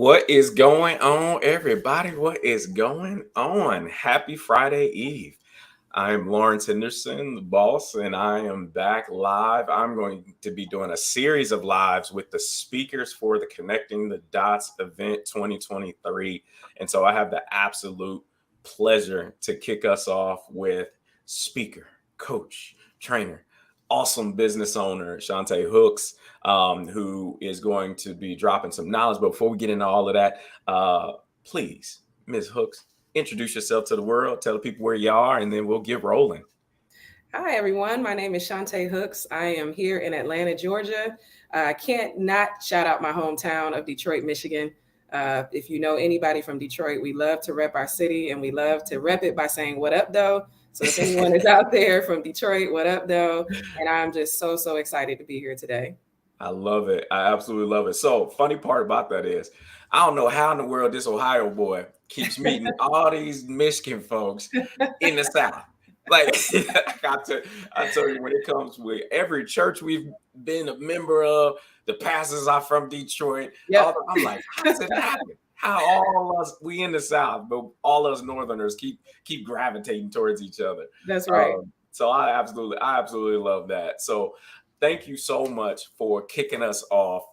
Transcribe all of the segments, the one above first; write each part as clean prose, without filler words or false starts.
What is going on, everybody? What is going on? Happy Friday Eve. I'm Lawrence Henderson, the boss, and I am back live. I'm going to be doing a series of lives with the speakers for the Connecting the Dots event 2023. And so I have the absolute pleasure to kick us off with speaker, coach, trainer, awesome business owner, Shawntà Hooks, who is going to be dropping some knowledge. But before we get into all of that, please, Ms. Hooks, introduce yourself to the world, tell the people where you are, and then we'll get rolling. Hi, everyone. My name is Shawntà Hooks. I am here in Atlanta, Georgia. I can't not shout out my hometown of Detroit, Michigan. If you know anybody from Detroit, we love to rep our city, and we love to rep it by saying, "What up, though?" So if anyone is out there from Detroit, what up, though? And I'm just so excited to be here today. I love it. I absolutely love it. So, funny part about that is, I don't know how in the world this Ohio boy keeps meeting all these Michigan folks in the South. Like, I tell you, when it comes with every church we've been a member of, the pastors are from Detroit. Yep. I'm like, how does it happen? How all us we in the South, but all us Northerners keep gravitating towards each other. That's right. So I absolutely love that. So thank you so much for kicking us off.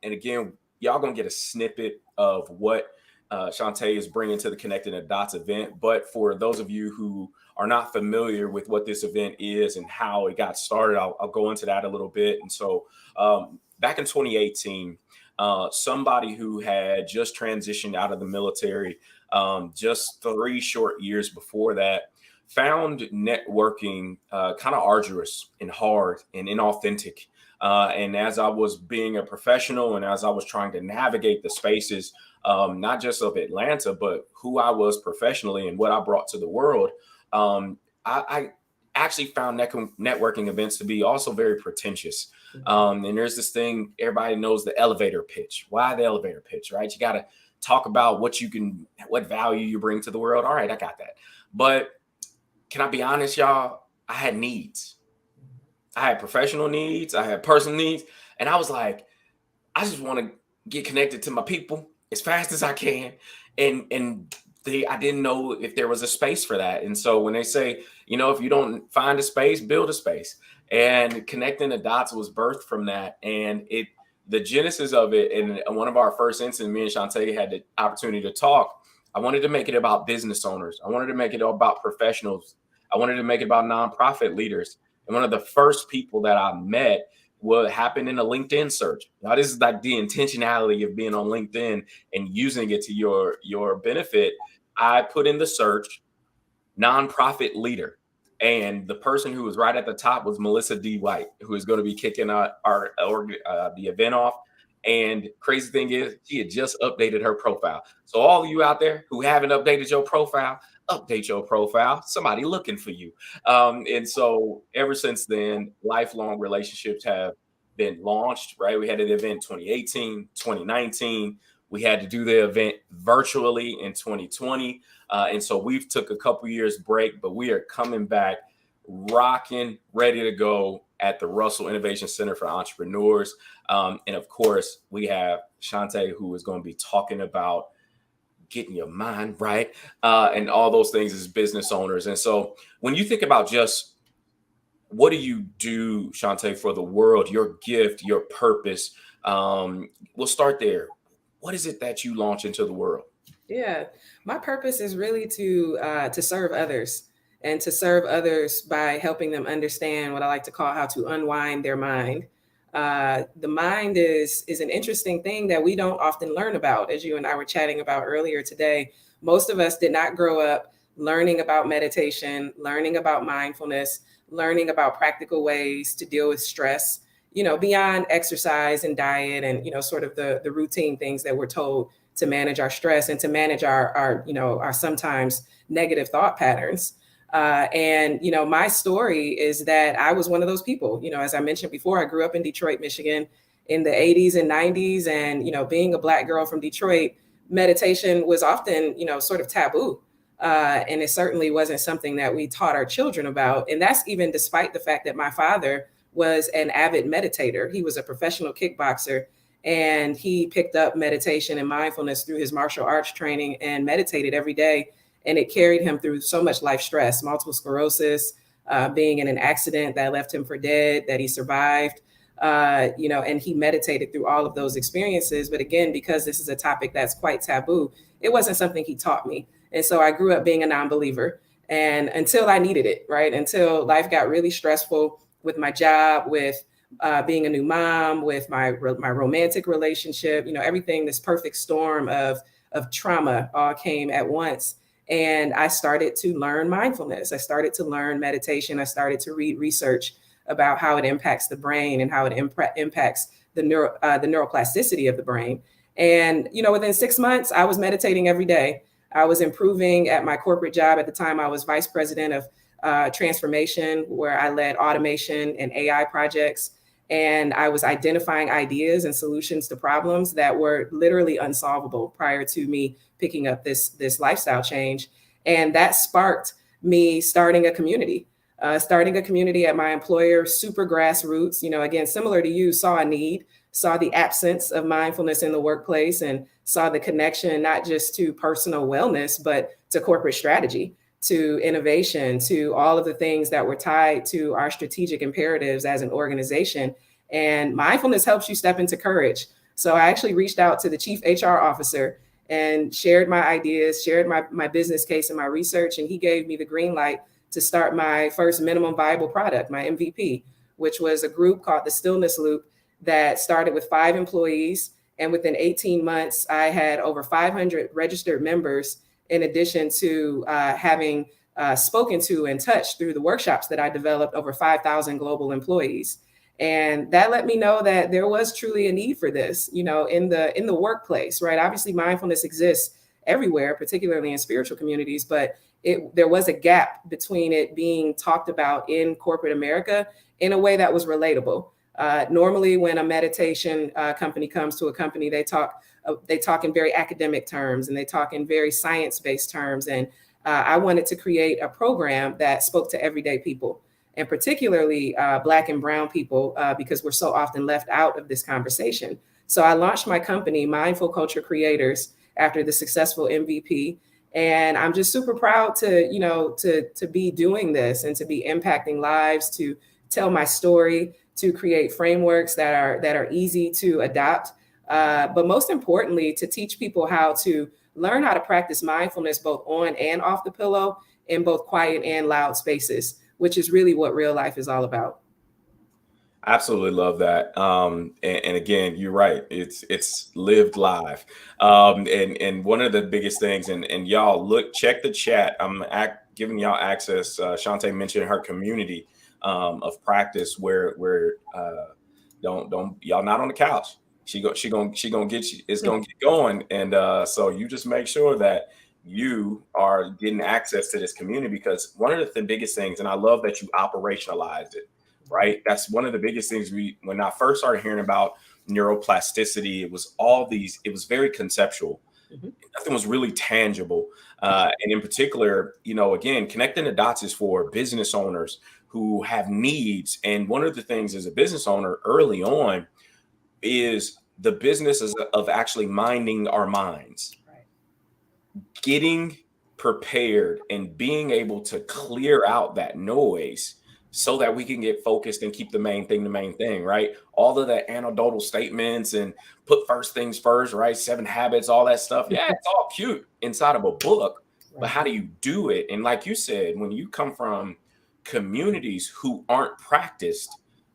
And again, y'all gonna get a snippet of what Shawntà is bringing to the Connecting the Dots event. But for those of you who are not familiar with what this event is and how it got started, I'll go into that a little bit. And so back in 2018, somebody who had just transitioned out of the military, just 3 short years before that, found networking kind of arduous and hard and inauthentic. And as I was being a professional and as I was trying to navigate the spaces, not just of Atlanta, but who I was professionally and what I brought to the world, I actually found networking events to be also very pretentious. And there's this thing, everybody knows the elevator pitch. Why the elevator pitch, right? You got to talk about what value you bring to the world. All right, I got that. But can I be honest, y'all? I had needs. I had professional needs. I had personal needs. And I was like, I just want to get connected to my people as fast as I can. And I didn't know if there was a space for that. And so when they say, if you don't find a space, build a space. And Connecting the Dots was birthed from that. And the genesis of it, and one of our first instances, me and Shawntà had the opportunity to talk. I wanted to make it about business owners. I wanted to make it about professionals. I wanted to make it about nonprofit leaders. And one of the first people that I met what happened in a LinkedIn search. Now, this is like the intentionality of being on LinkedIn and using it to your benefit. I put in the search nonprofit leader. And the person who was right at the top was Melissa D. White, who is going to be kicking the event off. And crazy thing is, she had just updated her profile. So all of you out there who haven't updated your profile, update your profile. Somebody looking for you. And so ever since then, lifelong relationships have been launched, right? We had an event in 2018, 2019. We had to do the event virtually in 2020. And so we've took a couple years break, but we are coming back rocking, ready to go at the Russell Innovation Center for Entrepreneurs. And of course, we have Shawntà, who is going to be talking about getting your mind right and all those things as business owners. And so when you think about just what do you do, Shawntà, for the world, your gift, your purpose, we'll start there. What is it that you launch into the world? Yeah, my purpose is really to serve others and to serve others by helping them understand what I like to call how to unwind their mind. The mind is an interesting thing that we don't often learn about, as you and I were chatting about earlier today. Most of us did not grow up learning about meditation, learning about mindfulness, learning about practical ways to deal with stress, beyond exercise and diet and, sort of the routine things that we're told to manage our stress and to manage our sometimes negative thought patterns. And my story is that I was one of those people. As I mentioned before, I grew up in Detroit, Michigan in the 80s and 90s. And, being a Black girl from Detroit, meditation was often, sort of taboo. And it certainly wasn't something that we taught our children about. And that's even despite the fact that my father was an avid meditator. He was a professional kickboxer. And he picked up meditation and mindfulness through his martial arts training and meditated every day. And it carried him through so much life stress, multiple sclerosis, being in an accident that left him for dead, that he survived. And he meditated through all of those experiences. But again, because this is a topic that's quite taboo, it wasn't something he taught me. And so I grew up being a non-believer, and until I needed it, right? Until life got really stressful with my job, with being a new mom, with my romantic relationship, everything, this perfect storm of trauma all came at once. And I started to learn mindfulness. I started to learn meditation. I started to read research about how it impacts the brain and how it impacts the neuroplasticity of the brain. And within 6 months, I was meditating every day. I was improving at my corporate job. At the time, I was vice president of transformation, where I led automation and AI projects. And I was identifying ideas and solutions to problems that were literally unsolvable prior to me picking up this lifestyle change. And that sparked me starting a community. At my employer, super grassroots, again, similar to you, saw a need, saw the absence of mindfulness in the workplace, and saw the connection not just to personal wellness, but to corporate strategy, to innovation, to all of the things that were tied to our strategic imperatives as an organization. And mindfulness helps you step into courage. So I actually reached out to the chief HR officer and shared my ideas, shared my business case and my research, and he gave me the green light to start my first minimum viable product, my MVP, which was a group called the Stillness Loop that started with 5 employees. And within 18 months, I had over 500 registered members, in addition to having spoken to and touched through the workshops that I developed over 5,000 global employees. And that let me know that there was truly a need for this, in the workplace, right? Obviously, mindfulness exists everywhere, particularly in spiritual communities, but there was a gap between it being talked about in corporate America in a way that was relatable. Normally, when a meditation company comes to a company, they talk in very academic terms, and they talk in very science-based terms. And I wanted to create a program that spoke to everyday people, and particularly Black and Brown people, because we're so often left out of this conversation. So I launched my company, Mindful Culture Creators, after the successful MVP. And I'm just super proud to be doing this and to be impacting lives, to tell my story, to create frameworks that are easy to adopt. But most importantly, to teach people how to learn how to practice mindfulness both on and off the pillow, in both quiet and loud spaces, which is really what real life is all about. Absolutely love that. And again, you're right. It's lived live. And one of the biggest things, and y'all look, check the chat. I'm giving y'all access. Shawntà mentioned her community of practice where don't y'all not on the couch. She gonna get you. It's gonna get going. And so you just make sure that you are getting access to this community, because one of the biggest things, and I love that you operationalized it. Right. That's one of the biggest things when I first started hearing about neuroplasticity, it was very conceptual. Mhm. Nothing was really tangible. And in particular, again, connecting the dots is for business owners who have needs. And one of the things as a business owner early on is the business of actually minding our minds, Right. getting prepared and being able to clear out that noise so that we can get focused and keep the main thing, right? All of the anecdotal statements and put first things first, right? 7 habits, all that stuff. Yeah, it's all cute inside of a book, but Right. how do you do it? And like you said, when you come from communities who aren't practiced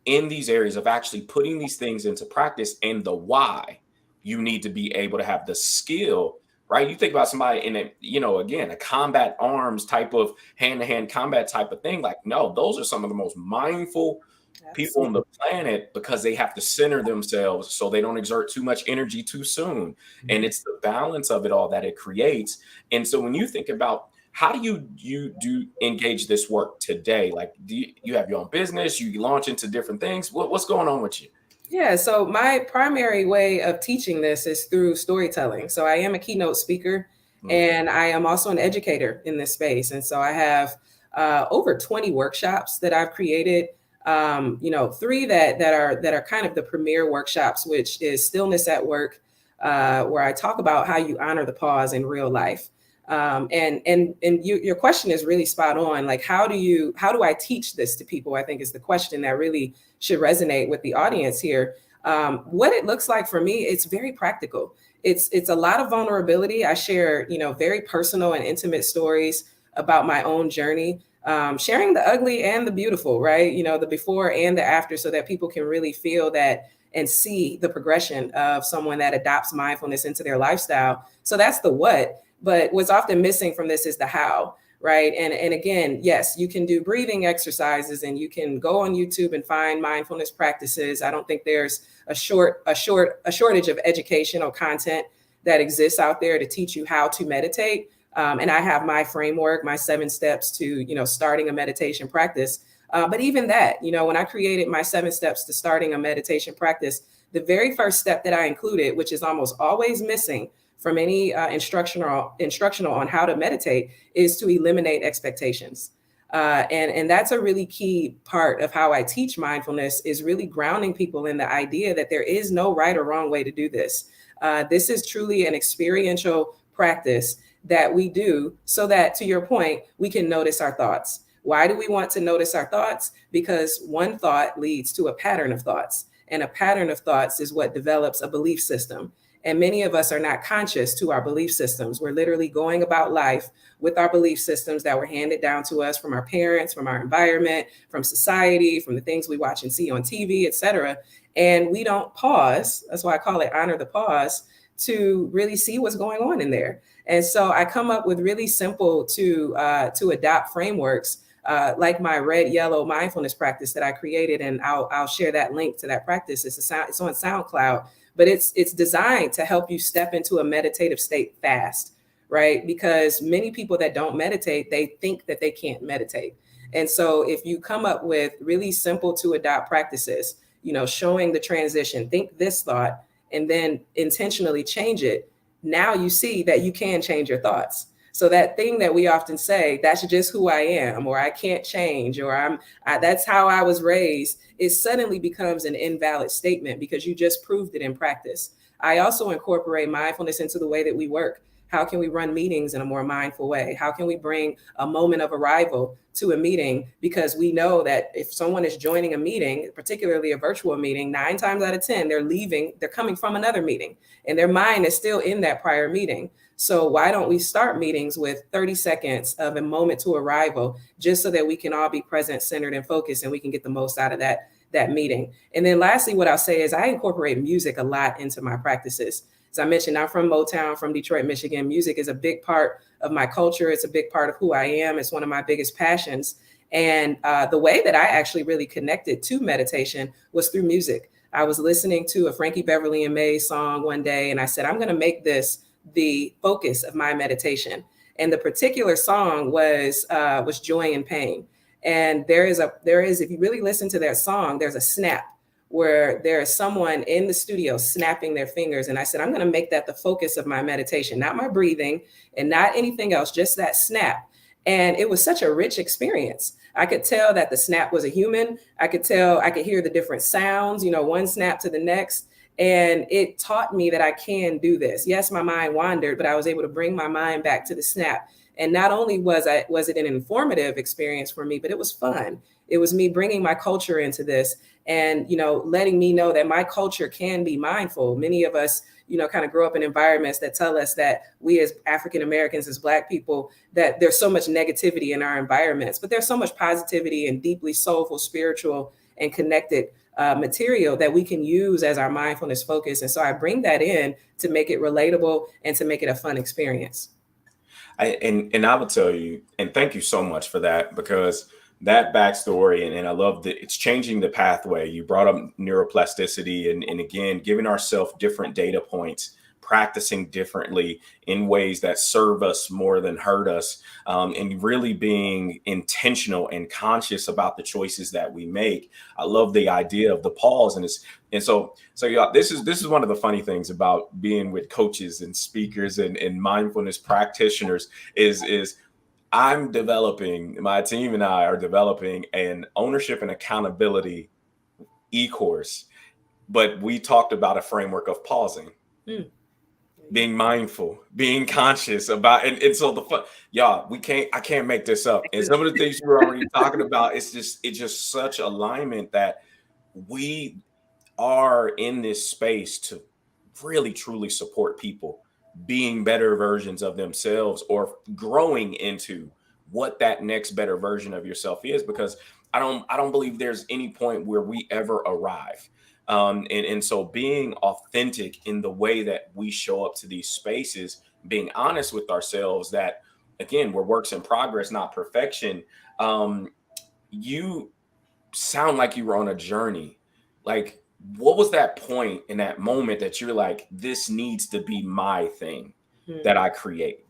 in these areas of actually putting these things into practice, and the why, you need to be able to have the skill, right? You think about somebody in again, a combat arms type of hand-to-hand combat type of thing. Like, no, those are some of the most mindful people on the Absolutely. planet, because they have to center themselves so they don't exert too much energy too soon. And Mhm. it's the balance of it all that it creates. And so when you think about how do you do engage this work today, like do you have your own business, you launch into different things, what's going on with you? Yeah, so my primary way of teaching this is through storytelling. So I am a keynote speaker, Mm, and I am also an educator in this space. And so I have over 20 workshops that I've created Three that are kind of the premier workshops, which is Stillness at Work, where I talk about how you honor the pause in real life. Your question is really spot on. Like, how do I teach this to people? I think is the question that really should resonate with the audience here. What it looks like for me, it's very practical. It's a lot of vulnerability. I share, very personal and intimate stories about my own journey, sharing the ugly and the beautiful, right? The before and the after, so that people can really feel that and see the progression of someone that adopts mindfulness into their lifestyle. So that's the what. But what's often missing from this is the how, right? And again, yes, you can do breathing exercises and you can go on YouTube and find mindfulness practices. I don't think there's a shortage of educational content that exists out there to teach you how to meditate. And I have my framework, my 7 steps to, starting a meditation practice. But even that, when I created my 7 steps to starting a meditation practice, the very first step that I included, which is almost always missing from any instructional on how to meditate, is to eliminate expectations. And that's a really key part of how I teach mindfulness, is really grounding people in the idea that there is no right or wrong way to do this. This is truly an experiential practice that we do so that, to your point, we can notice our thoughts. Why do we want to notice our thoughts? Because one thought leads to a pattern of thoughts, and a pattern of thoughts is what develops a belief system. And many of us are not conscious to our belief systems. We're literally going about life with our belief systems that were handed down to us from our parents, from our environment, from society, from the things we watch and see on TV, et cetera. And we don't pause. That's why I call it honor the pause, to really see what's going on in there. And so I come up with really simple to adopt frameworks, like my red, yellow mindfulness practice that I created. And I'll share that link to that practice. It's on SoundCloud. But it's designed to help you step into a meditative state fast, right? Because many people that don't meditate, they think that they can't meditate. And so if you come up with really simple to adopt practices, showing the transition, think this thought, and then intentionally change it, now you see that you can change your thoughts. So that thing that we often say, that's just who I am, or I can't change, or that's how I was raised, it suddenly becomes an invalid statement because you just proved it in practice. I also incorporate mindfulness into the way that we work. How can we run meetings in a more mindful way? How can we bring a moment of arrival to a meeting? Because we know that if someone is joining a meeting, particularly a virtual meeting, 9 times out of 10, they're coming from another meeting, and their mind is still in that prior meeting. So why don't we start meetings with 30 seconds of a moment to arrival, just so that we can all be present, centered, and focused, and we can get the most out of that meeting. And then lastly, what I'll say is I incorporate music a lot into my practices. As I mentioned, I'm from Motown, from Detroit, Michigan. Music is a big part of my culture. It's a big part of who I am. It's one of my biggest passions. And the way that I actually really connected to meditation was through music. I was listening to a Frankie Beverly and Mays song one day, and I said, I'm going to make this the focus of my meditation. And the particular song was Joy and Pain. And there is, if you really listen to that song, there's a snap where there is someone in the studio snapping their fingers. And I said, I'm going to make that the focus of my meditation, not my breathing and not anything else, just that snap. And it was such a rich experience. I could tell that the snap was a human. I could hear the different sounds, one snap to the next. And it taught me that I can do this. Yes, my mind wandered, but I was able to bring my mind back to the snap. And not only was it an informative experience for me, but it was fun. It was me bringing my culture into this and, letting me know that my culture can be mindful. Many of us, kind of grow up in environments that tell us that we as African Americans, as Black people, that there's so much negativity in our environments, but there's so much positivity and deeply soulful, spiritual, and connected material that we can use as our mindfulness focus. And so I bring that in to make it relatable and to make it a fun experience. And I would tell you, and thank you so much for that, because that backstory, and I love that it's changing the pathway. You brought up neuroplasticity, and again, giving ourselves different data points, practicing differently in ways that serve us more than hurt us, and really being intentional and conscious about the choices that we make. I love the idea of the pause, so yeah, this is one of the funny things about being with coaches and speakers and mindfulness practitioners is my team and I are developing an ownership and accountability e-course, but we talked about a framework of pausing, being mindful, being conscious about, and so the fun, y'all, I can't make this up. And some of the things you were already talking about, it's just such alignment that we are in this space to really truly support people being better versions of themselves or growing into what that next better version of yourself is, because I don't believe there's any point where we ever arrive. And so being authentic in the way that we show up to these spaces, being honest with ourselves that, again, we're works in progress, not perfection. You sound like you were on a journey. Like, what was that point in that moment that you're like, this needs to be my thing that I create?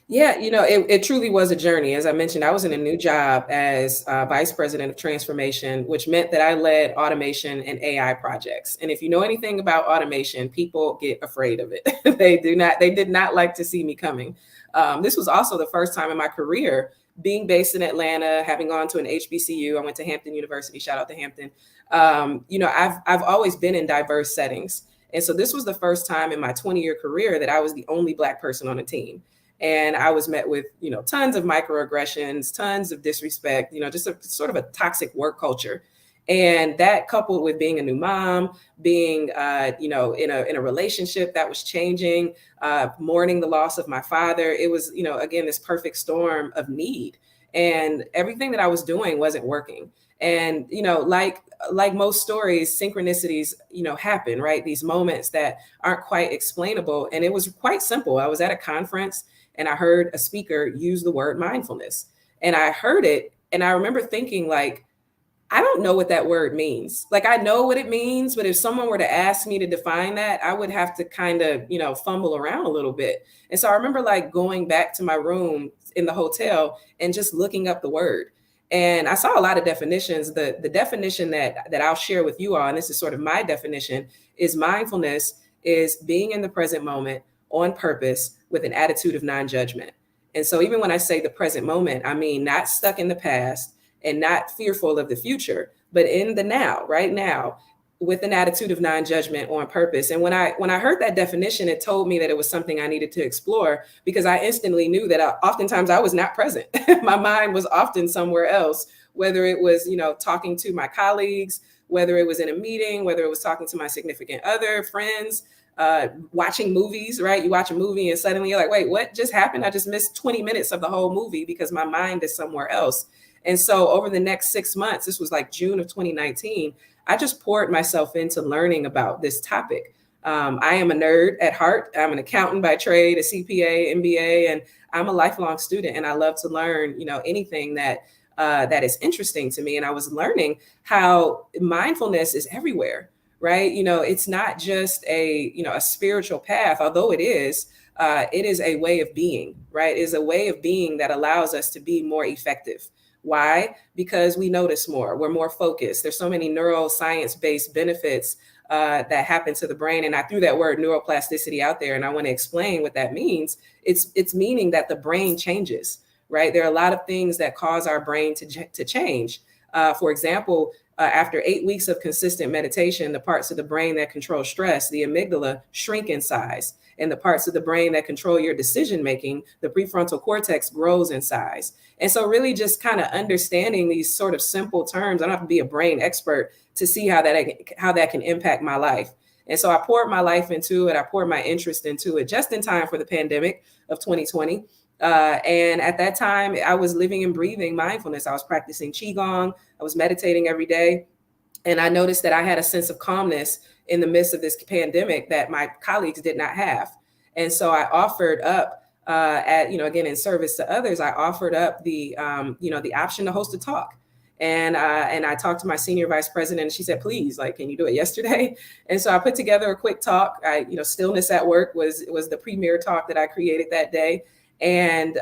Yeah, it truly was a journey. As I mentioned, I was in a new job as vice president of transformation, which meant that I led automation and AI projects. And if you know anything about automation, people get afraid of it. They did not like to see me coming. This was also the first time in my career being based in Atlanta, having gone to an HBCU. I went to Hampton University, shout out to Hampton. I've always been in diverse settings. And so this was the first time in my 20-year career that I was the only Black person on a team. And I was met with, tons of microaggressions, tons of disrespect, just a sort of a toxic work culture. And that coupled with being a new mom, being, in a relationship that was changing, mourning the loss of my father, it was, again, this perfect storm of need. And everything that I was doing wasn't working. And, like most stories, synchronicities, happen, right? These moments that aren't quite explainable. And it was quite simple. I was at a conference and I heard a speaker use the word mindfulness. And I heard it and I remember thinking, like, I don't know what that word means. Like, I know what it means, but if someone were to ask me to define that, I would have to kind of, fumble around a little bit. And so I remember like going back to my room in the hotel and just looking up the word. And I saw a lot of definitions. The definition that I'll share with you all, and this is sort of my definition, is mindfulness is being in the present moment on purpose with an attitude of non-judgment. And so even when I say the present moment, I mean not stuck in the past and not fearful of the future, but in the now, right now, with an attitude of non-judgment on purpose. And when I heard that definition, it told me that it was something I needed to explore, because I instantly knew that oftentimes I was not present. My mind was often somewhere else, whether it was, talking to my colleagues, whether it was in a meeting, whether it was talking to my significant other, friends, watching movies, right? You watch a movie and suddenly you're like, wait, what just happened? I just missed 20 minutes of the whole movie because my mind is somewhere else. And so over the next 6 months, this was like June of 2019, I just poured myself into learning about this topic. I am a nerd at heart. I'm an accountant by trade, a CPA, MBA, and I'm a lifelong student. And I love to learn, anything that is interesting to me. And I was learning how mindfulness is everywhere, right? It's not just a spiritual path, although it is a way of being, right? It is a way of being that allows us to be more effective. Why? Because we notice more, we're more focused. There's so many neuroscience-based benefits that happen to the brain. And I threw that word neuroplasticity out there, and I want to explain what that means. It's meaning that the brain changes, right? There are a lot of things that cause our brain to change. For example, after 8 weeks of consistent meditation, the parts of the brain that control stress, the amygdala, shrink in size. And the parts of the brain that control your decision making, the prefrontal cortex, grows in size. And so really just kind of understanding these sort of simple terms, I don't have to be a brain expert to see how that can impact my life. And so I poured my life into it. I poured my interest into it just in time for the pandemic of 2020. And at that time, I was living and breathing mindfulness. I was practicing Qigong. I was meditating every day. And I noticed that I had a sense of calmness in the midst of this pandemic that my colleagues did not have. And so I offered up, again, in service to others, I offered up the option to host a talk. And I talked to my senior vice president, and she said, please, like, can you do it yesterday? And so I put together a quick talk. Stillness at Work was the premier talk that I created that day. And,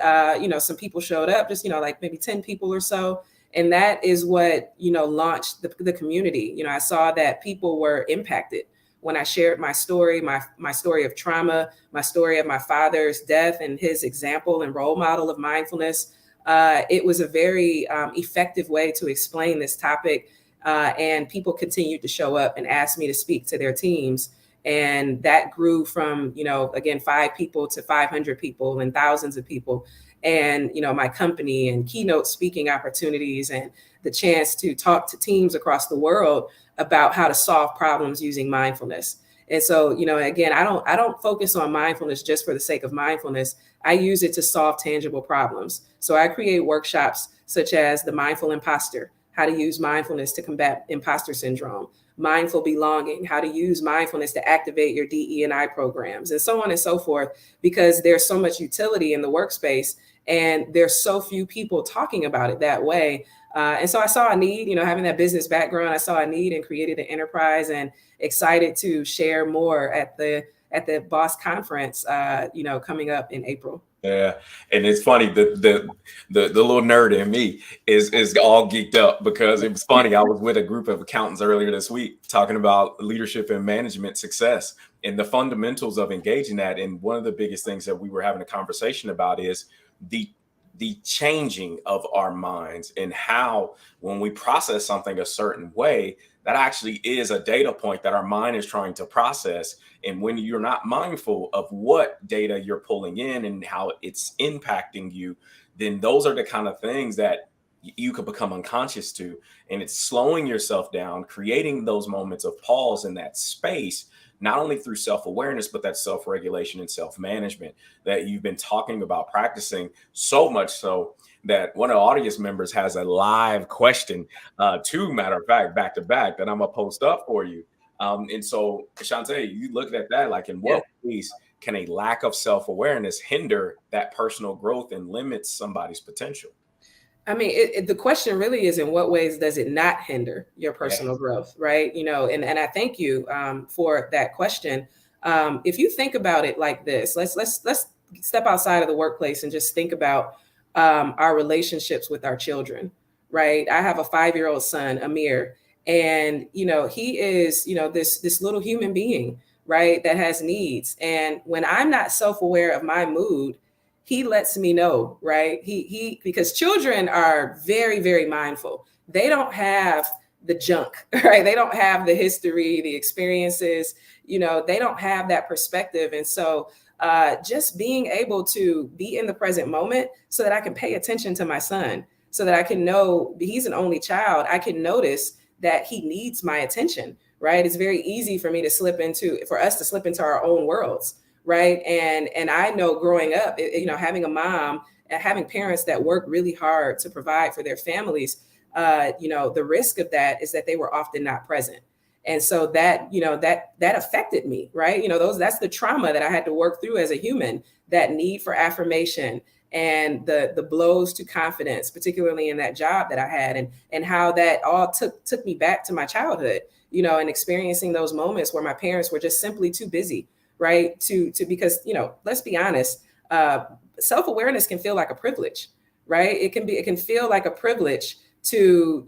some people showed up, just, like maybe 10 people or so. And that is what, launched the community. I saw that people were impacted when I shared my story, my story of trauma, my story of my father's death and his example and role model of mindfulness. it was a very effective way to explain this topic. And people continued to show up and ask me to speak to their teams. And that grew from, again, 5 people to 500 people and thousands of people. And, my company and keynote speaking opportunities and the chance to talk to teams across the world about how to solve problems using mindfulness. And so, again, I don't focus on mindfulness just for the sake of mindfulness. I use it to solve tangible problems. So I create workshops such as the mindful imposter, how to use mindfulness to combat imposter syndrome, mindful belonging, how to use mindfulness to activate your DE&I programs, and so on and so forth, because there's so much utility in the workspace and there's so few people talking about it that way. And so I saw a need, having that business background, I saw a need and created an enterprise, and excited to share more at the Boss Conference, coming up in April. Yeah, and it's funny, the little nerd in me is all geeked up, because it was funny. I was with a group of accountants earlier this week talking about leadership and management success and the fundamentals of engaging that. And one of the biggest things that we were having a conversation about is the changing of our minds, and how when we process something a certain way, that actually is a data point that our mind is trying to process. And when you're not mindful of what data you're pulling in and how it's impacting you, then those are the kind of things that you could become unconscious to. And it's slowing yourself down, creating those moments of pause in that space, not only through self-awareness, but that self-regulation and self-management that you've been talking about practicing, so much so that one of the audience members has a live question, two, matter of fact, back to back, that I'm gonna post up for you. And so, Shawntà, you looked at that, like, in Yeah. what ways can a lack of self-awareness hinder that personal growth and limits somebody's potential? I mean, the question really is, in what ways does it not hinder your Yeah. personal growth, right? And I thank you for that question. If you think about it like this, let's step outside of the workplace and just think about our relationships with our children, right? I have a 5-year-old son, Amir, and he is this little human being, right, that has needs. And when I'm not self-aware of my mood, he lets me know, right? He because children are very, very mindful. They don't have the junk, right? They don't have the history, the experiences, they don't have that perspective. And so just being able to be in the present moment so that I can pay attention to my son, so that I can know he's an only child, I can notice that he needs my attention, right? It's very easy for us to slip into our own worlds, right? And I know growing up, having a mom and having parents that work really hard to provide for their families, the risk of that is that they were often not present. And so that affected me, right? That's the trauma that I had to work through as a human, that need for affirmation and the blows to confidence, particularly in that job that I had, and how that all took me back to my childhood, and experiencing those moments where my parents were just simply too busy, right? Because, let's be honest, self-awareness can feel like a privilege, right? It can feel like a privilege to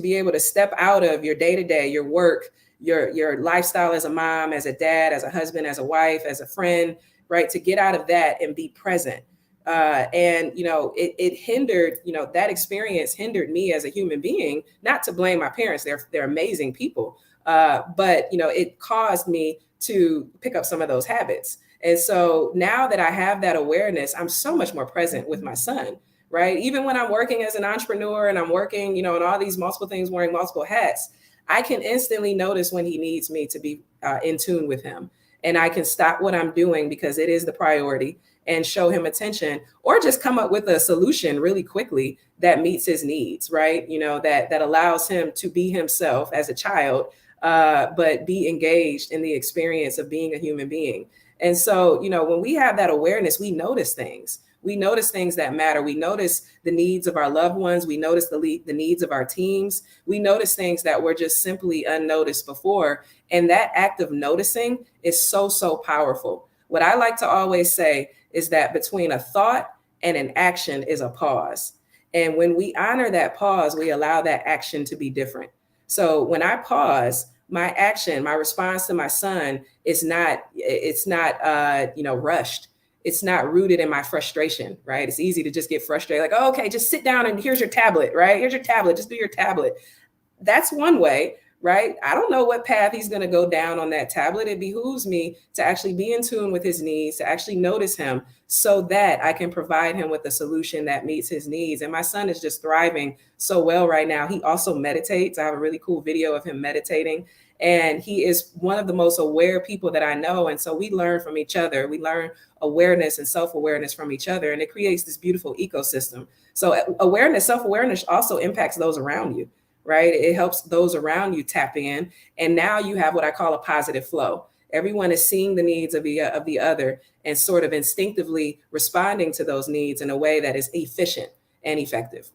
be able to step out of your day-to-day, your work, your lifestyle as a mom, as a dad, as a husband, as a wife, as a friend, right? To get out of that and be present. And it hindered, that experience hindered me as a human being. Not to blame my parents; they're amazing people, but it caused me to pick up some of those habits. And so now that I have that awareness, I'm so much more present with my son, right? Even when I'm working as an entrepreneur and I'm working, in all these multiple things, wearing multiple hats, I can instantly notice when he needs me to be in tune with him. And I can stop what I'm doing because it is the priority, and show him attention, or just come up with a solution really quickly that meets his needs, right? That allows him to be himself as a child, but be engaged in the experience of being a human being. And so, when we have that awareness, we notice things. We notice things that matter. We notice the needs of our loved ones. We notice the needs of our teams. We notice things that were just simply unnoticed before. And that act of noticing is so, so powerful. What I like to always say is that between a thought and an action is a pause. And when we honor that pause, we allow that action to be different. So when I pause, my action, my response to my son it's not rushed. it's not rooted in my frustration, right? It's easy to just get frustrated, like, oh, okay, just sit down and here's your tablet, right? Here's your tablet, just do your tablet. That's one way, right? I don't know what path he's going to go down on that tablet. It behooves me to actually be in tune with his needs, to actually notice him so that I can provide him with a solution that meets his needs. And my son is just thriving so well right now. He also meditates. I have a really cool video of him meditating. And he is one of the most aware people that I know. And so we learn from each other. We learn awareness and self-awareness from each other. And it creates this beautiful ecosystem. So awareness, self-awareness also impacts those around you, right? It helps those around you tap in. And now you have what I call a positive flow. Everyone is seeing the needs of the other and sort of instinctively responding to those needs in a way that is efficient and effective.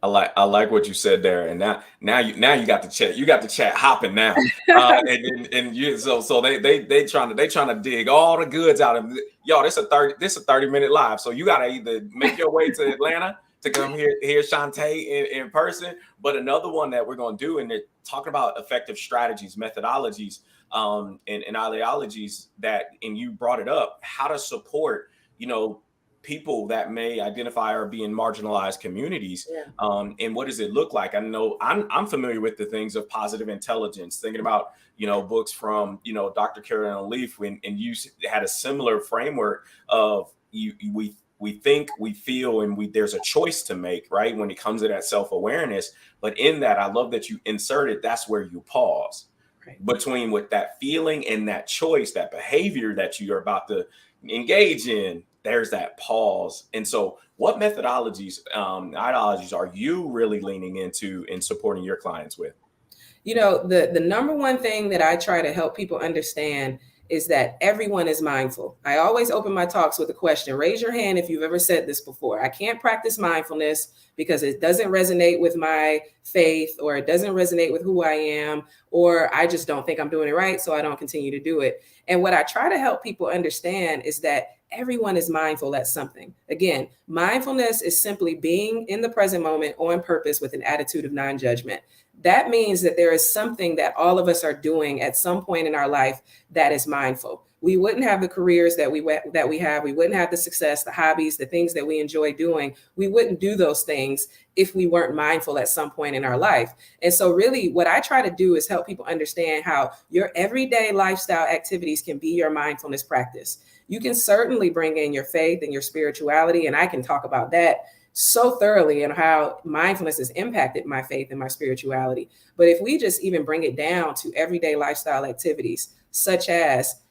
I like what you said there, and now you got the chat hopping now, and you so they trying to dig all the goods out of y'all. This a 30-minute live, so you got to either make your way to Atlanta to come hear Shawntà in person, but another one that we're going to do, and they're talking about effective strategies, methodologies, and ideologies that, and you brought it up, how to support people that may identify or be in marginalized communities. Yeah. And what does it look like? I know I'm familiar with the things of positive intelligence, thinking about, books from, Dr. Carolyn Leaf, and you had a similar framework of we think, we feel, and there's a choice to make, right? When it comes to that self-awareness. But in that, I love that you inserted, that's where you pause. Right. Between with that feeling and that choice, that behavior that you are about to engage in, there's that pause. And so what methodologies, ideologies are you really leaning into in supporting your clients with? The number one thing that I try to help people understand is that everyone is mindful. I always open my talks with a question. Raise your hand if you've ever said this before. I can't practice mindfulness because it doesn't resonate with my faith, or it doesn't resonate with who I am, or I just don't think I'm doing it right, so I don't continue to do it. And what I try to help people understand is that everyone is mindful at something. Again, mindfulness is simply being in the present moment on purpose with an attitude of non-judgment. That means that there is something that all of us are doing at some point in our life that is mindful. We wouldn't have the careers that we have. We wouldn't have the success, the hobbies, the things that we enjoy doing. We wouldn't do those things if we weren't mindful at some point in our life. And so really what I try to do is help people understand how your everyday lifestyle activities can be your mindfulness practice. You can certainly bring in your faith and your spirituality, and I can talk about that so thoroughly and how mindfulness has impacted my faith and my spirituality. But if we just even bring it down to everyday lifestyle activities, such as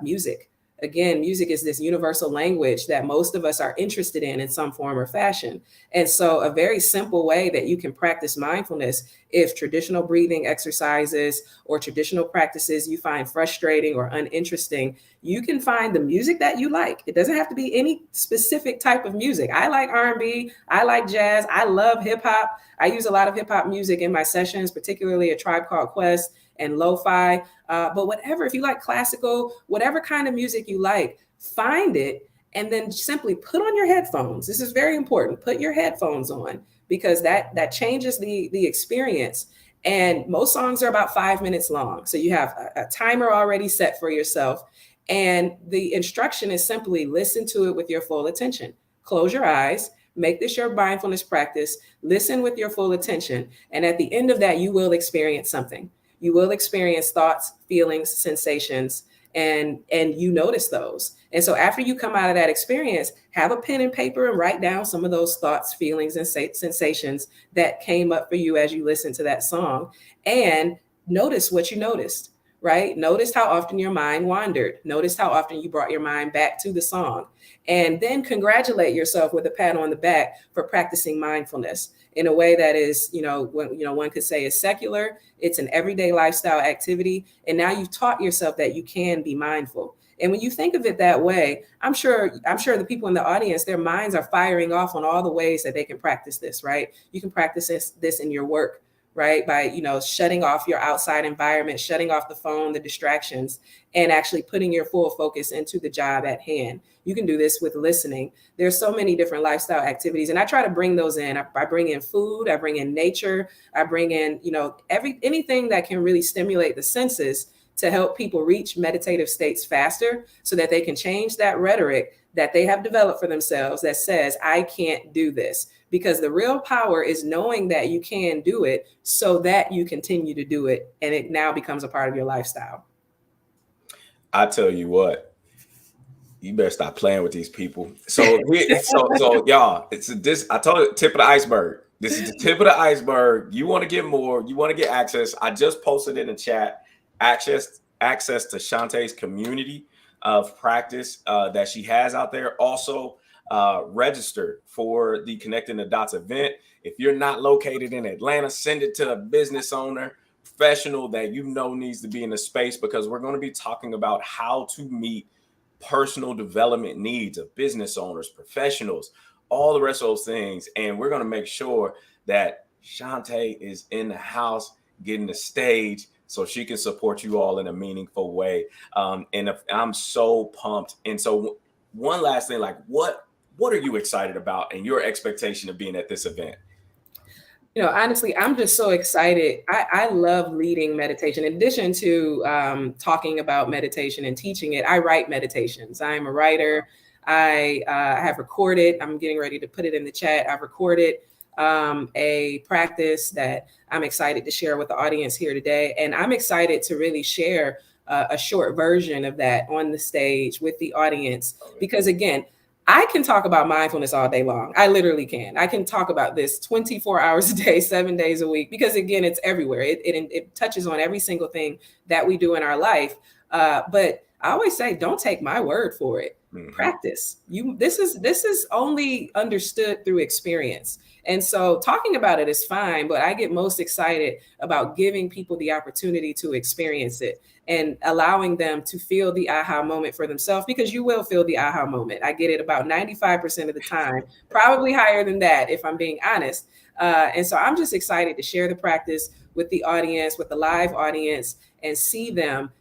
music. Again, music is this universal language that most of us are interested in some form or fashion. And so a very simple way that you can practice mindfulness, if traditional breathing exercises or traditional practices you find frustrating or uninteresting, you can find the music that you like. It doesn't have to be any specific type of music. I like R&B, I like jazz, I love hip hop. I use a lot of hip hop music in my sessions, particularly A Tribe Called Quest and lo-fi, but whatever, if you like classical, whatever kind of music you like, find it and then simply put on your headphones. This is very important. Put your headphones on, because that changes the experience. And most songs are about 5 minutes long. So you have a timer already set for yourself. And the instruction is simply listen to it with your full attention. Close your eyes. Make this your mindfulness practice. Listen with your full attention. And at the end of that, you will experience something. You will experience thoughts, feelings, sensations, and you notice those. And so after you come out of that experience, have a pen and paper and write down some of those thoughts, feelings, and sensations that came up for you as you listen to that song, and notice what you noticed, right? Notice how often your mind wandered. Notice how often you brought your mind back to the song. And then congratulate yourself with a pat on the back for practicing mindfulness in a way that is, one could say is secular. It's an everyday lifestyle activity. And now you've taught yourself that you can be mindful. And when you think of it that way, I'm sure the people in the audience, their minds are firing off on all the ways that they can practice this, right? You can practice this in your work, right? By, shutting off your outside environment, shutting off the phone, the distractions, and actually putting your full focus into the job at hand. You can do this with listening. There's so many different lifestyle activities, and I try to bring those in. I bring in food, I bring in nature, I bring in, anything that can really stimulate the senses to help people reach meditative states faster so that they can change that rhetoric that they have developed for themselves that says, I can't do this. Because the real power is knowing that you can do it so that you continue to do it. And it now becomes a part of your lifestyle. I tell you what, you better stop playing with these people. So y'all, this. I told you, tip of the iceberg. This is the tip of the iceberg. You want to get more. You want to get access. I just posted in the chat access to Shawntà's community of practice that she has out there. Also, register for the Connecting the Dots event. If you're not located in Atlanta, send it to a business owner, professional that you know needs to be in the space, because we're going to be talking about how to meet personal development needs of business owners, professionals, all the rest of those things. And we're going to make sure that Shawntà is in the house, getting the stage, so she can support you all in a meaningful way. I'm so pumped. And so one last thing, like what are you excited about and your expectation of being at this event? Honestly, I'm just so excited. I love leading meditation. In addition to talking about meditation and teaching it, I write meditations. I'm a writer. I have recorded, I'm getting ready to put it in the chat. I've recorded a practice that I'm excited to share with the audience here today. And I'm excited to really share a short version of that on the stage with the audience. Because again, I can talk about mindfulness all day long. I literally can. I can talk about this 24 hours a day, 7 days a week, because again, it's everywhere. It touches on every single thing that we do in our life. But I always say, don't take my word for it. Mm-hmm. Practice. This is only understood through experience. And so talking about it is fine, but I get most excited about giving people the opportunity to experience it and allowing them to feel the aha moment for themselves, because you will feel the aha moment. I get it about 95% of the time, probably higher than that, if I'm being honest. And so I'm just excited to share the practice with the audience, with the live audience, and see them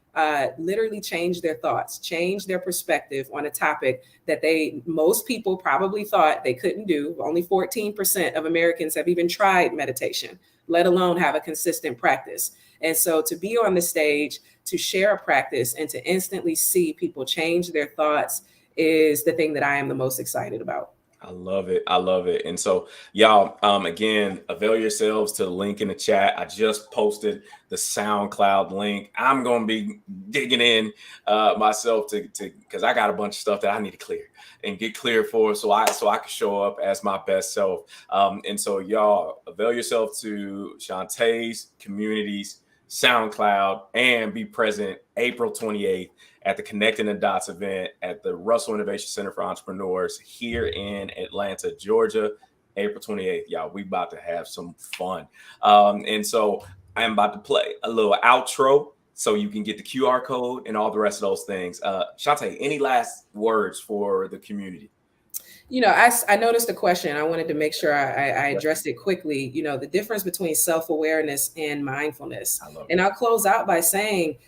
literally change their thoughts, change their perspective on a topic that most people probably thought they couldn't do. Only 14% of Americans have even tried meditation, let alone have a consistent practice. And so to be on the stage, to share a practice and to instantly see people change their thoughts is the thing that I am the most excited about. I love it. I love it. And so y'all, again, avail yourselves to the link in the chat. I just posted the SoundCloud link. I'm going to be digging in myself to because I got a bunch of stuff that I need to clear and get clear for, so I can show up as my best self. And so y'all, avail yourself to Shawntà's communities, SoundCloud, and be present April 28th at the Connecting the Dots event at the Russell Innovation Center for Entrepreneurs here in Atlanta, Georgia, April 28th. Y'all, we about to have some fun. And so I'm about to play a little outro so you can get the QR code and all the rest of those things. Shawntà, any last words for the community? I noticed a question. I wanted to make sure I addressed it quickly. The difference between self-awareness and mindfulness. And I'll close out by saying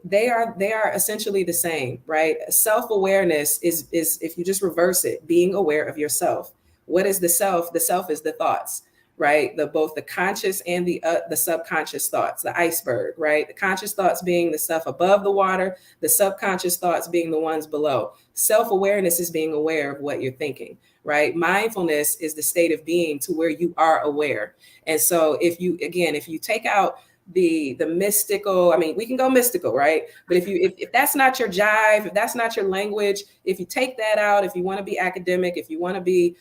they are essentially the same, right? Self-awareness is if you just reverse it, being aware of yourself. What is the self? The self is the thoughts, right? Both the conscious and the subconscious thoughts, the iceberg, right? The conscious thoughts being the stuff above the water, the subconscious thoughts being the ones below. Self-awareness is being aware of what you're thinking, right? Mindfulness is the state of being to where you are aware. And so if you take out the mystical, I mean, we can go mystical, right? But if that's not your jive, if that's not your language, if you take that out, if you want to be academic, if you want to be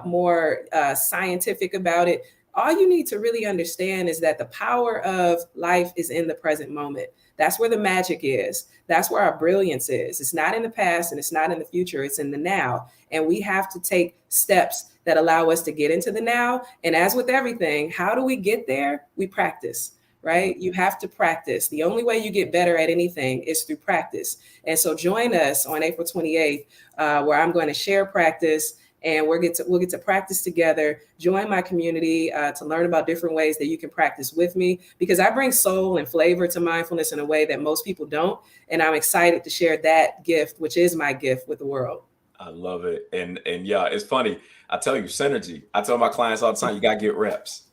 more scientific about it, all you need to really understand is that the power of life is in the present moment. That's where the magic is. That's where our brilliance is. It's not in the past and it's not in the future. It's in the now. And we have to take steps that allow us to get into the now. And as with everything, how do we get there? We practice, right? You have to practice. The only way you get better at anything is through practice. And so join us on April 28th, where I'm going to share practice. And we'll get to practice together. Join my community to learn about different ways that you can practice with me, because I bring soul and flavor to mindfulness in a way that most people don't. And I'm excited to share that gift, which is my gift, with the world. I love it. And yeah, it's funny. I tell you, synergy. I tell my clients all the time, you got to get reps.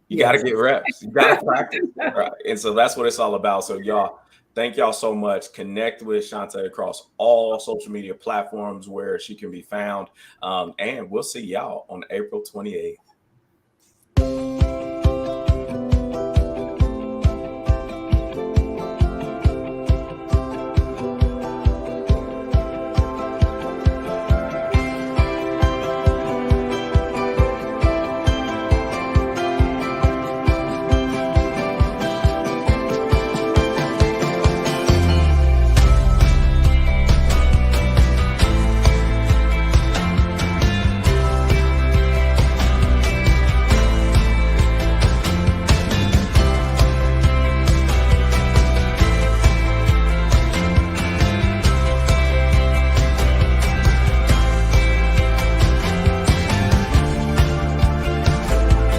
You got to get reps. You got to practice. Right? And so that's what it's all about. So y'all, Thank y'all so much. Connect with Shawntà across all social media platforms where she can be found. And we'll see y'all on April 28th.